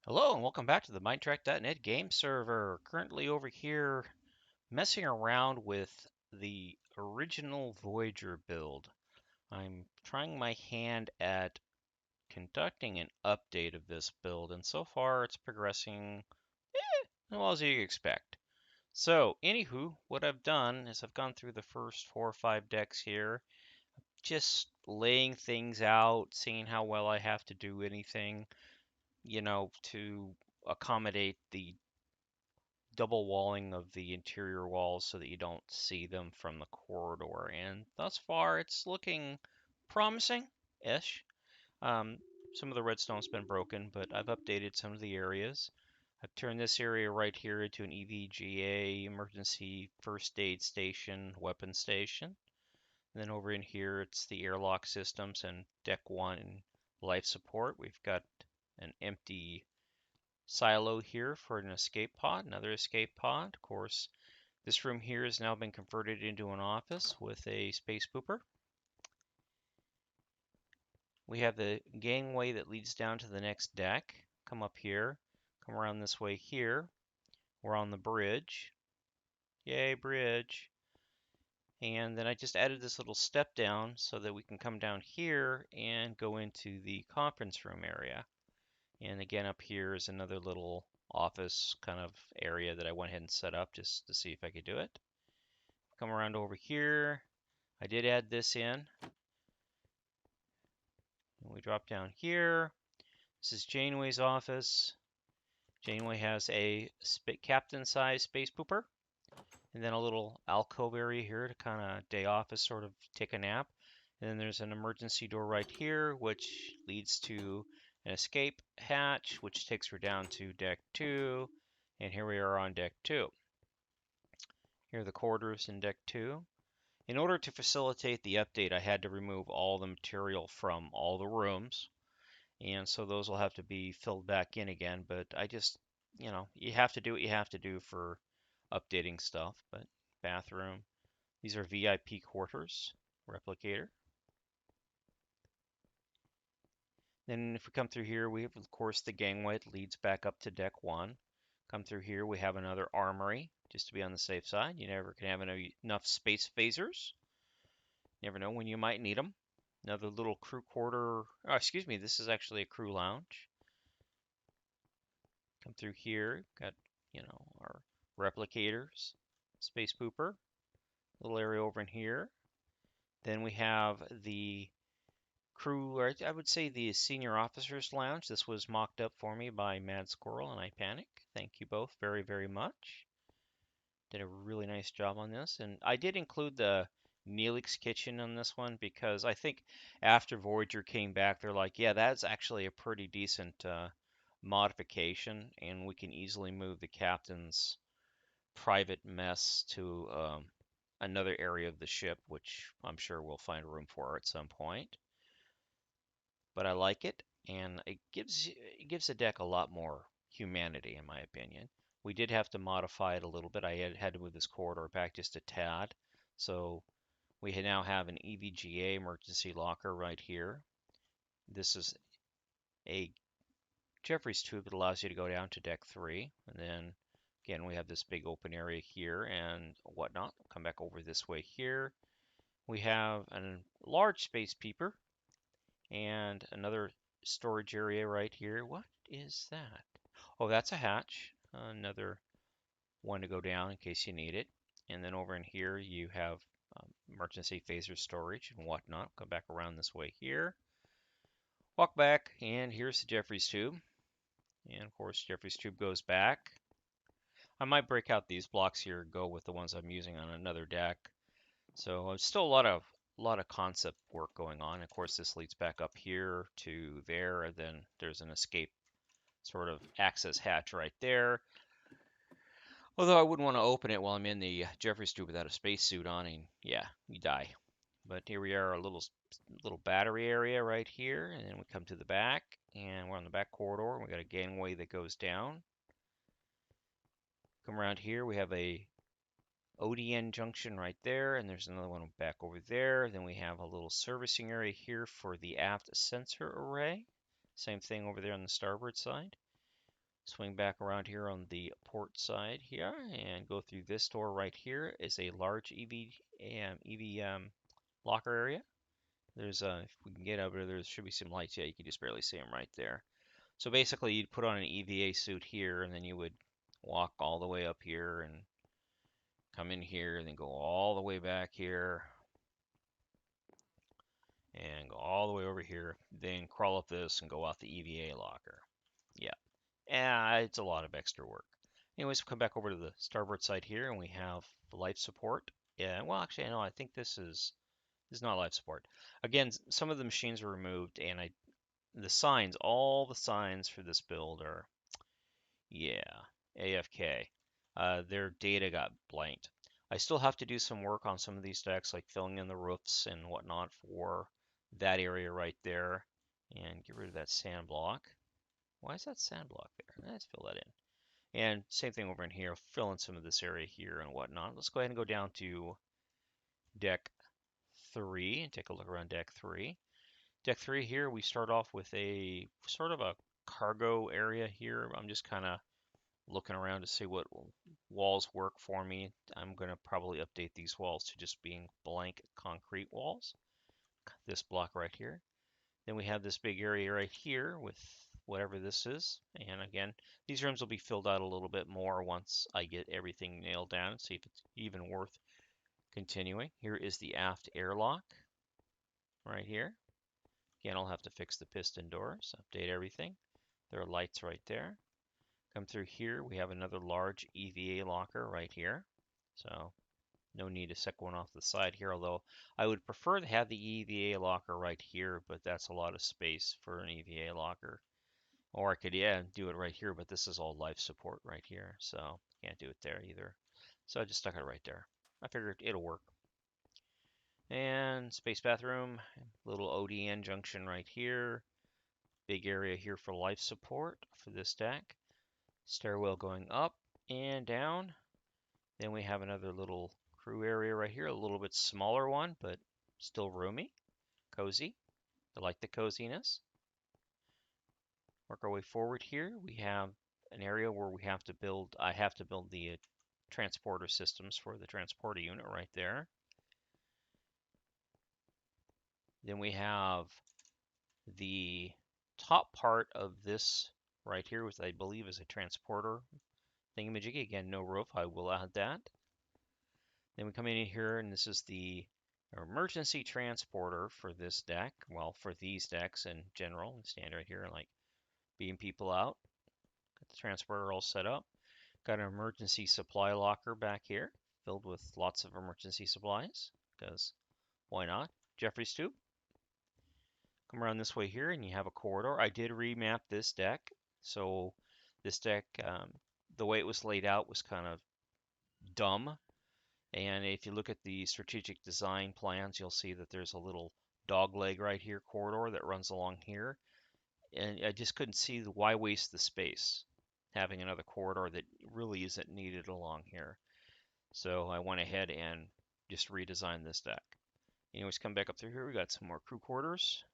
Hello and welcome back to the MineTrek.net game server. Currently over here messing around with the original Voyager build. I'm trying my hand at conducting an update of this build, and so far it's progressing well as you expect. So, anywho, what I've done is I've gone through the first 4 or 5 decks here, just laying things out, seeing how well I have to do anything, to accommodate the double walling of the interior walls so that you don't see them from the corridor. And thus far, it's looking promising-ish. Um, some of the redstone's been broken, but I've updated some of the areas. I've turned this area right here into an EVGA, emergency first aid station, weapon station. And then over in here, it's the airlock systems and deck 1 life support. We've got an empty silo here for an escape pod, another escape pod. Of course, this room here has now been converted into an office with a space pooper. We have the gangway that leads down to the next deck. Come up here, come around this way here. We're on the bridge. Yay, bridge. And then I just added this little step down so that we can come down here and go into the conference room area. And again, up here is another little office kind of area that I went ahead and set up just to see if I could do it. Come around over here. I did add this in. And we drop down here. This is Janeway's office. Janeway has a captain-size space pooper. And then a little alcove area here to kind of day office, sort of take a nap. And then there's an emergency door right here, which leads to an escape hatch, which takes her down to deck 2. And here we are on deck 2. Here are the quarters in deck 2. In order to facilitate the update, I had to remove all the material from all the rooms. And so those will have to be filled back in again. But I just, you have to do what you have to do for updating stuff. But bathroom. These are VIP quarters. Replicator. Then if we come through here, we have, of course, the gangway. It leads back up to deck 1. Come through here, we have another armory, just to be on the safe side. You never can have enough space phasers. Never know when you might need them. Another little crew quarter. Oh, excuse me, this is actually a crew lounge. Come through here, got, our replicators, space pooper, little area over in here. Then we have the crew, or I would say the senior officers lounge. This was mocked up for me by Mad Squirrel and Ipanic. Thank you both very, very much. Did a really nice job on this. And I did include the Neelix kitchen on this one because I think after Voyager came back, they're like, yeah, that's actually a pretty decent modification, and we can easily move the captain's private mess to another area of the ship, which I'm sure we'll find room for at some point. But I like it, and it gives the deck a lot more humanity, in my opinion. We did have to modify it a little bit. I had to move this corridor back just a tad, so we now have an EVGA emergency locker right here. This is a Jeffries tube that allows you to go down to deck 3, and then again we have this big open area here and whatnot. Come back over this way here. We have a large space peeper and another storage area right here. What is that? Oh, that's a hatch. Another one to go down in case you need it. And then over in here you have emergency phaser storage and whatnot. Come back around this way here. Walk back, and here's the Jeffries tube. And of course, Jeffries tube goes back. I might break out these blocks here and go with the ones I'm using on another deck. So still a lot of concept work going on. Of course, this leads back up here to there, and then there's an escape sort of access hatch right there. Although I wouldn't want to open it while I'm in the Jeffries tube without a spacesuit on, and yeah, you die. But here we are, a little battery area right here, and then we come to the back, and we're on the back corridor. And we got a gangway that goes down. Come around here, we have a ODN junction right there, and there's another one back over there. Then we have a little servicing area here for the aft sensor array. Same thing over there on the starboard side. Swing back around here on the port side here and go through this door right here is a large EV locker area. There's if we can get over there should be some lights. Yeah, you can just barely see them right there. So basically you'd put on an EVA suit here and then you would walk all the way up here and come in here and then go all the way back here and go all the way over here, then crawl up this and go out the EVA locker. Yeah, it's a lot of extra work. Anyways, we'll come back over to the starboard side here and we have the life support. Yeah, well, actually, no, I think this is not life support. Again, some of the machines are removed, and the signs, all the signs for this build are, yeah, AFK. Their data got blanked. I still have to do some work on some of these decks, like filling in the roofs and whatnot for that area right there, and get rid of that sand block. Why is that sand block there? Let's fill that in. And same thing over in here, fill in some of this area here and whatnot. Let's go ahead and go down to deck 3 and take a look around deck 3. Deck 3 here, we start off with a sort of a cargo area here. I'm just kind of looking around to see what walls work for me. I'm going to probably update these walls to just being blank concrete walls. This block right here. Then we have this big area right here with whatever this is. And again, these rooms will be filled out a little bit more once I get everything nailed down and see if it's even worth continuing. Here is the aft airlock right here. Again, I'll have to fix the piston doors, update everything. There are lights right there. Come through here, we have another large EVA locker right here. So no need to set one off the side here, although I would prefer to have the EVA locker right here, but that's a lot of space for an EVA locker. Or I could, yeah, do it right here, but this is all life support right here, so can't do it there either. So I just stuck it right there. I figured it'll work. And space bathroom, little ODN junction right here. Big area here for life support for this deck. Stairwell going up and down. Then we have another little crew area right here, a little bit smaller one, but still roomy, cozy. I like the coziness. Work our way forward here. We have an area where we have to build, I have to build the transporter systems for the transporter unit right there. Then we have the top part of this right here, which I believe is a transporter thingamajiggy. Again, no roof, I will add that. Then we come in here, and this is the emergency transporter for this deck. Well, for these decks in general. Stand right here and like beam people out. Got the transporter all set up. Got an emergency supply locker back here, filled with lots of emergency supplies, because why not? Jeffrey's tube. Come around this way here, and you have a corridor. I did remap this deck, so this deck, the way it was laid out was kind of dumb. And if you look at the strategic design plans, you'll see that there's a little dog leg right here corridor that runs along here. And I just couldn't see why waste the space having another corridor that really isn't needed along here. So I went ahead and just redesigned this deck. Anyways, come back up through here. We got some more crew quarters.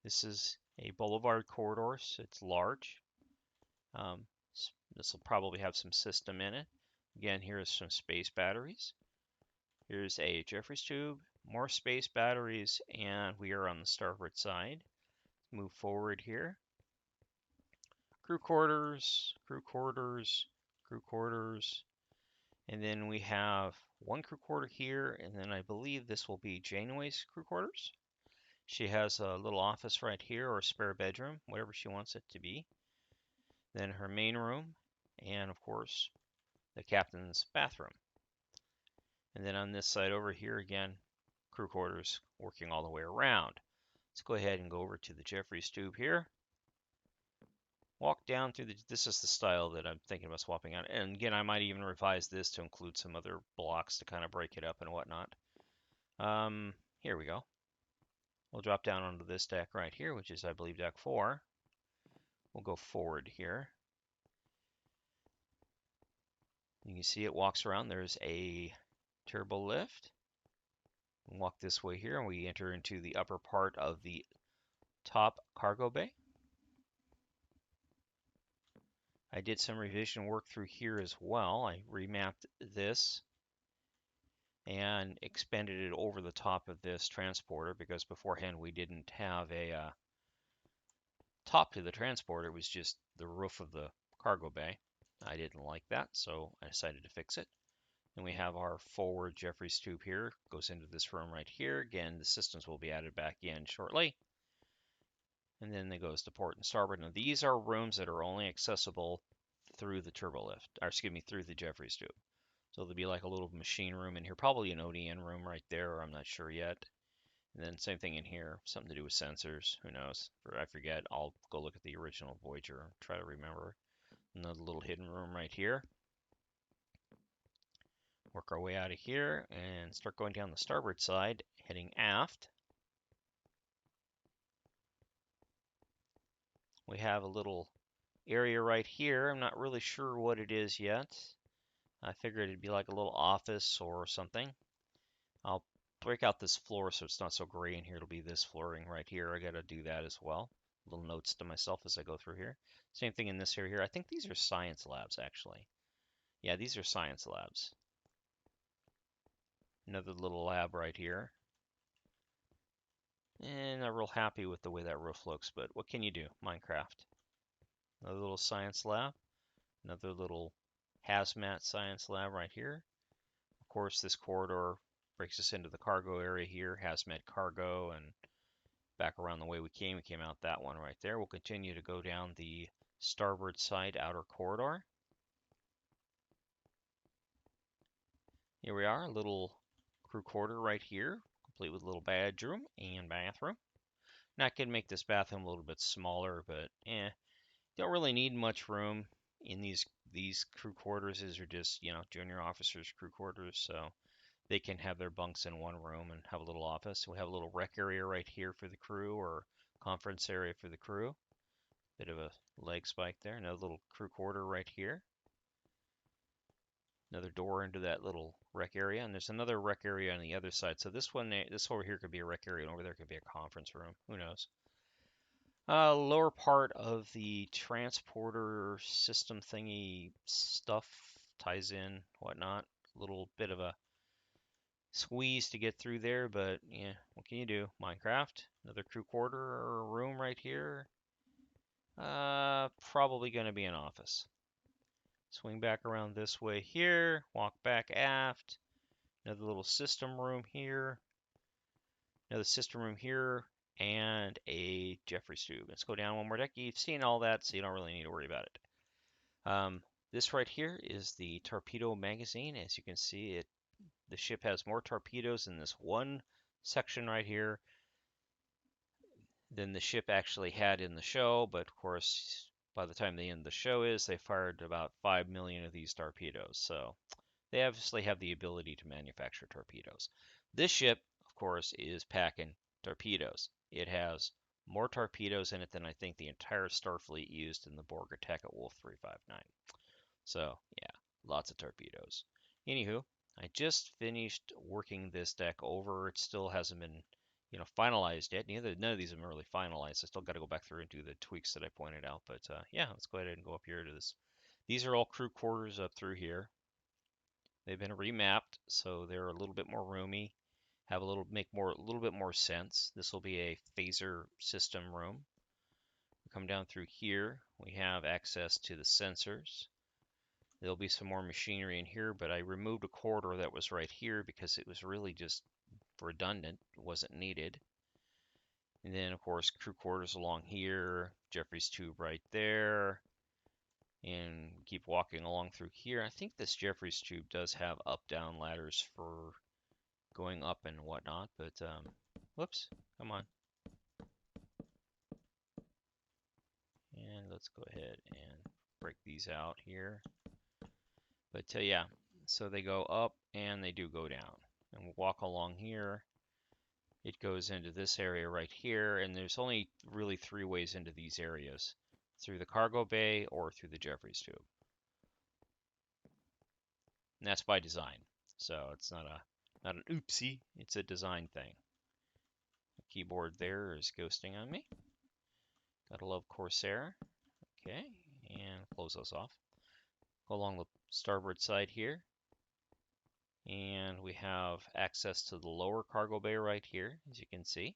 This is a boulevard corridor, so it's large. This will probably have some system in it. Again, here's some space batteries. Here's a Jeffrey's tube, more space batteries, and we are on the starboard side. Move forward here. Crew quarters, crew quarters, crew quarters. And then we have one crew quarter here, and then I believe this will be Janeway's crew quarters. She has a little office right here, or a spare bedroom, whatever she wants it to be. Then her main room, and of course, the captain's bathroom. And then on this side over here again, crew quarters working all the way around. Let's go ahead and go over to the Jeffrey's tube here. Walk down through this is the style that I'm thinking about swapping out. And again, I might even revise this to include some other blocks to kind of break it up and whatnot. Here we go. We'll drop down onto this deck right here, which is, I believe, deck 4. We'll go forward here. You can see it walks around. There's a turbo lift. We'll walk this way here, and we enter into the upper part of the top cargo bay. I did some revision work through here as well. I remapped this and expanded it over the top of this transporter because beforehand we didn't have a top to the transporter. It was just the roof of the cargo bay. I didn't like that, so I decided to fix it. And we have our forward Jeffries tube here, goes into this room right here. Again, the systems will be added back in shortly. And then it goes to port and starboard. Now these are rooms that are only accessible through the turbo lift, or excuse me, through the Jeffries tube. So there'll be like a little machine room in here, probably an ODN room right there, I'm not sure yet. And then same thing in here, something to do with sensors, who knows? I forget, I'll go look at the original Voyager and try to remember. Another little hidden room right here. Work our way out of here and start going down the starboard side, heading aft. We have a little area right here. I'm not really sure what it is yet. I figured it'd be like a little office or something. I'll break out this floor so it's not so gray in here. It'll be this flooring right here. I gotta do that as well. Little notes to myself as I go through here. Same thing in this area here. I think these are science labs actually. Yeah, these are science labs. Another little lab right here. And not real happy with the way that roof looks, but what can you do? Minecraft. Another little science lab. Another little hazmat science lab right here. Of course, this corridor breaks us into the cargo area here, hazmat cargo, and back around the way we came. We came out that one right there. We'll continue to go down the starboard side outer corridor. Here we are, a little crew quarter right here, complete with a little bedroom and bathroom. Not going to make this bathroom a little bit smaller, but don't really need much room in these crew quarters. These are just, junior officers' crew quarters, so they can have their bunks in one room and have a little office. We have a little rec area right here for the crew, or conference area for the crew. Bit of a leg spike there. Another little crew quarter right here. Another door into that little rec area, and there's another rec area on the other side. So this over here could be a rec area, and over there could be a conference room. Who knows? Lower part of the transporter system thingy stuff ties in, whatnot. A little bit of a squeeze to get through there, but yeah, what can you do? Minecraft. Another crew quarter or room right here. Probably going to be an office. Swing back around this way here, walk back aft. Another little system room here. Another system room here, and a Jeffries tube. Let's go down one more deck. You've seen all that, so you don't really need to worry about it. This right here is the Torpedo Magazine. As you can see, the ship has more torpedoes in this one section right here than the ship actually had in the show, but of course, by the time the end of the show is, they fired about 5 million of these torpedoes, so they obviously have the ability to manufacture torpedoes. This ship, of course, is packing torpedoes. It has more torpedoes in it than I think the entire Starfleet used in the Borg attack at Wolf 359. So, yeah, lots of torpedoes. Anywho, I just finished working this deck over. It still hasn't been finalized yet. None of these have been really finalized. I still got to go back through and do the tweaks that I pointed out. But yeah, let's go ahead and go up here to this. These are all crew quarters up through here. They've been remapped, so they're a little bit more roomy. Have a little bit more sense. This will be a phaser system room. We come down through here. We have access to the sensors. There'll be some more machinery in here, but I removed a corridor that was right here because it was really just redundant. It wasn't needed. And then, of course, crew quarters along here, Jeffries tube right there, and keep walking along through here. I think this Jeffries tube does have up-down ladders for going up and whatnot, but whoops, come on. And let's go ahead and break these out here. But yeah, so they go up and they do go down. And we'll walk along here. It goes into this area right here, and there's only really 3 ways into these areas: through the cargo bay or through the Jeffries tube. And that's by design. So it's not an oopsie, it's a design thing. The keyboard there is ghosting on me. Gotta love Corsair. Okay, and close those off. Go along the starboard side here. And we have access to the lower cargo bay right here, as you can see.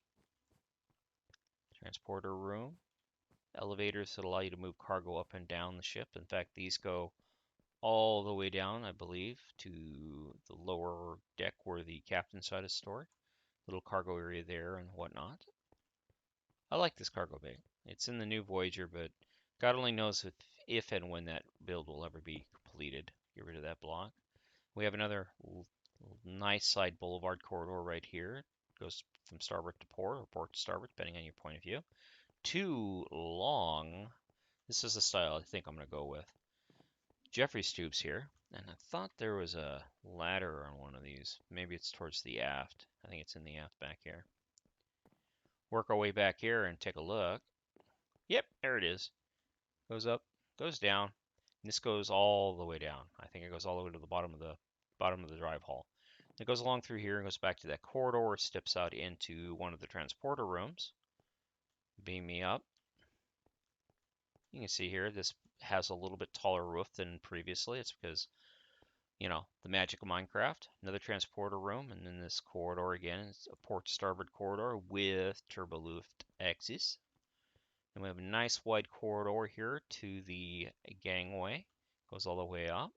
Transporter room. Elevators that allow you to move cargo up and down the ship. In fact, these go all the way down, I believe, to the lower deck where the captain's side is stored. Little cargo area there and whatnot. I like this cargo bay. It's in the new Voyager, but God only knows if and when that build will ever be completed. Get rid of that block. We have another nice side boulevard corridor right here. It goes from starboard to port, or port to starboard, depending on your point of view. Too long. This is the style I think I'm going to go with. Jeffrey's tubes here, and I thought there was a ladder on one of these. Maybe it's towards the aft. I think it's in the aft back here. Work our way back here and take a look. Yep, there it is. Goes up, goes down, and this goes all the way down. I think it goes all the way to the bottom of the drive hall. It goes along through here and goes back to that corridor, steps out into one of the transporter rooms. Beam me up. You can see here, this has a little bit taller roof than previously. It's because, you know, the magic of Minecraft. Another transporter room, and then this corridor again. It's a port starboard corridor with turbolift access. And we have a nice wide corridor here to the gangway. Goes all the way up.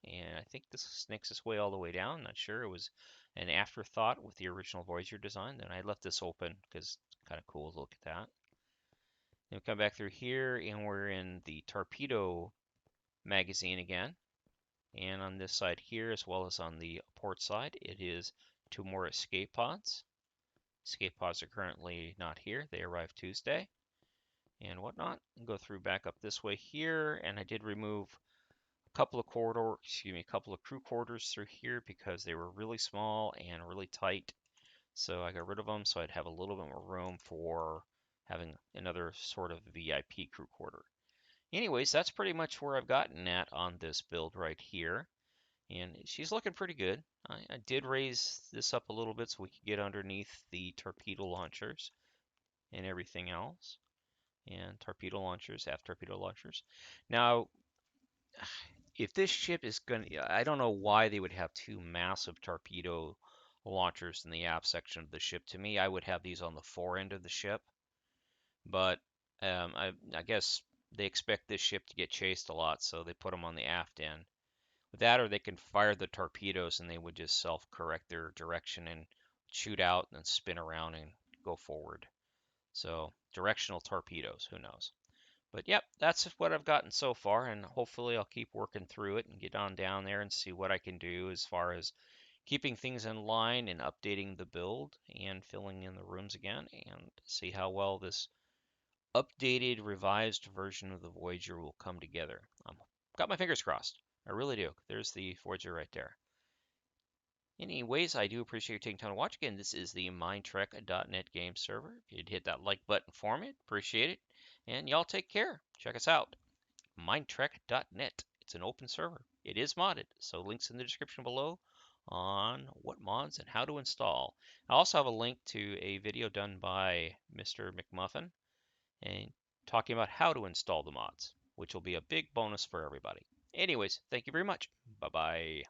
And I think this snakes its way all the way down. Not sure. It was an afterthought with the original Voyager design. Then I left this open because it's kind of cool to look at that. Then we come back through here and we're in the Torpedo Magazine again. And on this side here, as well as on the port side, it is 2 more escape pods. Escape pods are currently not here. They arrive Tuesday and whatnot. Go through back up this way here, and I did remove a couple of crew quarters through here because they were really small and really tight. So I got rid of them so I'd have a little bit more room for having another sort of VIP crew quarter. Anyways, that's pretty much where I've gotten at on this build right here. And she's looking pretty good. I did raise this up a little bit so we could get underneath the torpedo launchers and everything else. And torpedo launchers, half torpedo launchers. Now, if this ship is going to, I don't know why they would have 2 massive torpedo launchers in the aft section of the ship. To me, I would have these on the fore end of the ship. But I guess they expect this ship to get chased a lot, so they put them on the aft end. With that, or they can fire the torpedoes and they would just self-correct their direction and shoot out and spin around and go forward. So directional torpedoes, who knows? But yep, that's what I've gotten so far, and hopefully I'll keep working through it and get on down there and see what I can do as far as keeping things in line and updating the build and filling in the rooms again and see how well this updated, revised version of the Voyager will come together. Got my fingers crossed. I really do. There's the Voyager right there. Anyways, I do appreciate you taking time to watch. Again, this is the MineTrek.net game server. If you'd hit that like button for me, appreciate it. And y'all take care. Check us out. MineTrek.net. It's an open server. It is modded, so links in the description below on what mods and how to install. I also have a link to a video done by Mr. McMuffin and talking about how to install the mods, which will be a big bonus for everybody. Anyways, thank you very much. Bye-bye.